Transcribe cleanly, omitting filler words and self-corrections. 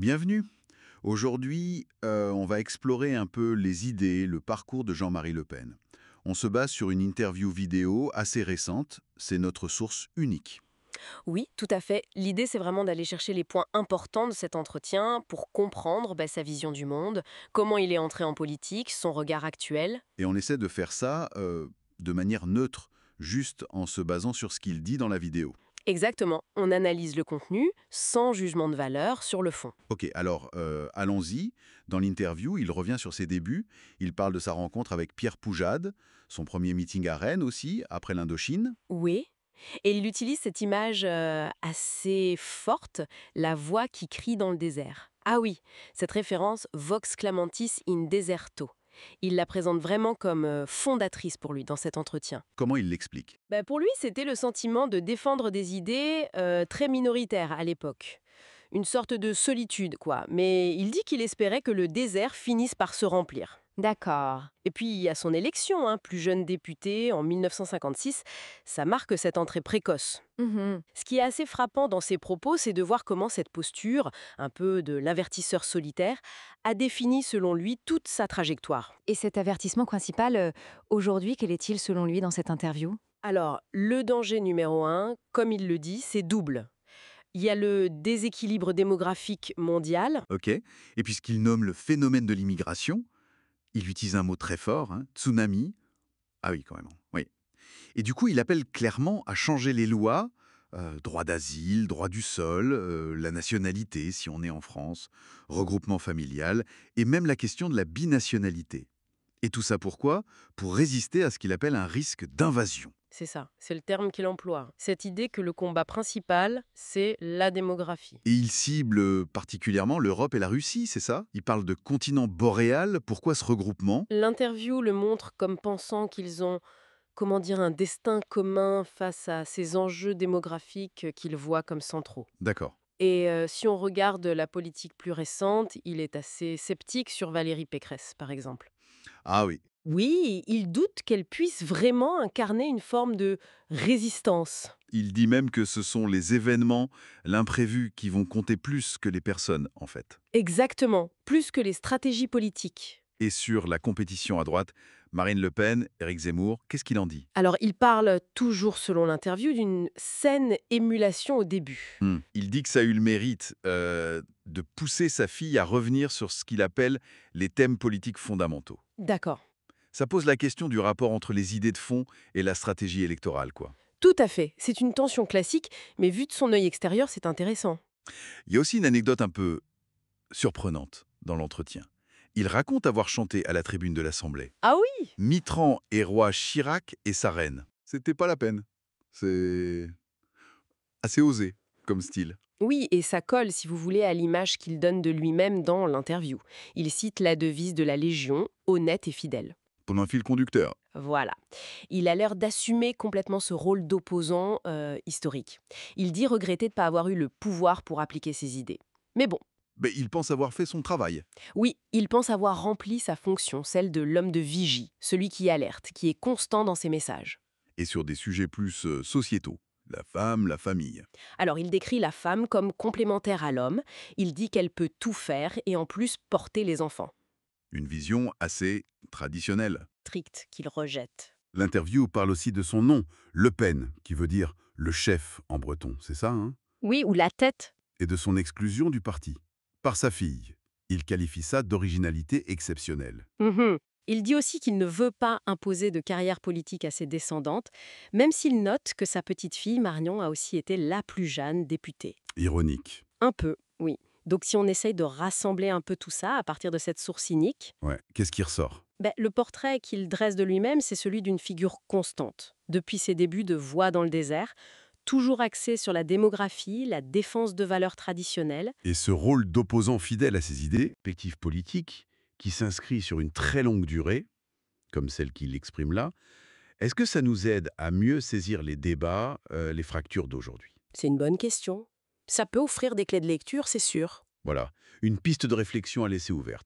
Bienvenue. Aujourd'hui, on va explorer un peu les idées, le parcours de Jean-Marie Le Pen. On se base sur une interview vidéo assez récente, c'est notre source unique. Oui, tout à fait. L'idée, c'est vraiment d'aller chercher les points importants de cet entretien pour comprendre sa vision du monde, comment il est entré en politique, son regard actuel. Et on essaie de faire ça de manière neutre, juste en se basant sur ce qu'il dit dans la vidéo. Exactement, on analyse le contenu sans jugement de valeur sur le fond. Ok, alors allons-y. Dans l'interview, il revient sur ses débuts. Il parle de sa rencontre avec Pierre Poujade, son premier meeting à Rennes aussi, après l'Indochine. Oui, et il utilise cette image assez forte, la voix qui crie dans le désert. Ah oui, cette référence Vox clamantis in deserto. Il la présente vraiment comme fondatrice pour lui dans cet entretien. Comment il l'explique? Pour lui, c'était le sentiment de défendre des idées très minoritaires à l'époque. Une sorte de solitude, quoi. Mais il dit qu'il espérait que le désert finisse par se remplir. D'accord. Et puis, à son élection, plus jeune député, en 1956, ça marque cette entrée précoce. Mhm. Ce qui est assez frappant dans ses propos, c'est de voir comment cette posture, un peu de l'avertisseur solitaire, a défini, selon lui, toute sa trajectoire. Et cet avertissement principal, aujourd'hui, quel est-il selon lui dans cette interview? Alors, le danger numéro un, comme il le dit, c'est double. Il y a le déséquilibre démographique mondial. Ok. Et puisqu'il nomme le phénomène de l'immigration, il utilise un mot très fort, hein, tsunami. Ah oui, quand même. Oui. Et du coup, il appelle clairement à changer les lois, droit d'asile, droit du sol, la nationalité si on est en France, regroupement familial, et même la question de la binationalité. Et tout ça pourquoi? Pour résister à ce qu'il appelle un risque d'invasion. C'est ça, c'est le terme qu'il emploie. Cette idée que le combat principal, c'est la démographie. Et il cible particulièrement l'Europe et la Russie, c'est ça? Il parle de continent boréal, pourquoi ce regroupement? L'interview le montre comme pensant qu'ils ont, comment dire, un destin commun face à ces enjeux démographiques qu'ils voient comme centraux. D'accord. Et si on regarde la politique plus récente, il est assez sceptique sur Valérie Pécresse, par exemple. Ah oui. Oui, il doute qu'elle puisse vraiment incarner une forme de résistance. Il dit même que ce sont les événements, l'imprévu, qui vont compter plus que les personnes, en fait. Exactement, plus que les stratégies politiques. Et sur la compétition à droite, Marine Le Pen, Éric Zemmour, qu'est-ce qu'il en dit? Alors, il parle, toujours selon l'interview, d'une saine émulation au début. Il dit que ça a eu le mérite de pousser sa fille à revenir sur ce qu'il appelle les thèmes politiques fondamentaux. D'accord. Ça pose la question du rapport entre les idées de fond et la stratégie électorale, quoi. Tout à fait. C'est une tension classique, mais vu de son œil extérieur, c'est intéressant. Il y a aussi une anecdote un peu surprenante dans l'entretien. Il raconte avoir chanté à la tribune de l'Assemblée. Ah oui. Mitterrand et roi Chirac et sa reine. C'était pas la peine. C'est assez osé comme style. Oui, et ça colle, si vous voulez, à l'image qu'il donne de lui-même dans l'interview. Il cite la devise de la Légion, honnête et fidèle. Pendant un fil conducteur. Voilà. Il a l'air d'assumer complètement ce rôle d'opposant historique. Il dit regretter de ne pas avoir eu le pouvoir pour appliquer ses idées. Mais bon, Mais il pense avoir fait son travail. oui, il pense avoir rempli sa fonction, celle de l'homme de vigie, celui qui alerte, qui est constant dans ses messages. Et sur des sujets plus sociétaux. La femme, la famille. Alors il décrit la femme comme complémentaire à l'homme, il dit qu'elle peut tout faire et en plus porter les enfants. Une vision assez traditionnelle. Strict qu'il rejette. L'interview parle aussi de son nom, Le Pen, qui veut dire le chef en breton, c'est ça, hein? Oui, ou la tête. Et de son exclusion du parti. Par sa fille. Il qualifie ça d'originalité exceptionnelle. Mhm. Il dit aussi qu'il ne veut pas imposer de carrière politique à ses descendantes, même s'il note que sa petite fille, Marion, a aussi été la plus jeune députée. Ironique. Un peu, oui. Donc si on essaye de rassembler un peu tout ça à partir de cette source cynique, Ouais. Qu'est-ce qui ressort? le portrait qu'il dresse de lui-même, c'est celui d'une figure constante. Depuis ses débuts de Voix dans le désert, toujours axé sur la démographie, la défense de valeurs traditionnelles. Et ce rôle d'opposant fidèle à ses idées, perspective politique, qui s'inscrit sur une très longue durée, comme celle qu'il exprime là, est-ce que ça nous aide à mieux saisir les débats, les fractures d'aujourd'hui? C'est une bonne question. Ça peut offrir des clés de lecture, c'est sûr. Voilà, une piste de réflexion à laisser ouverte.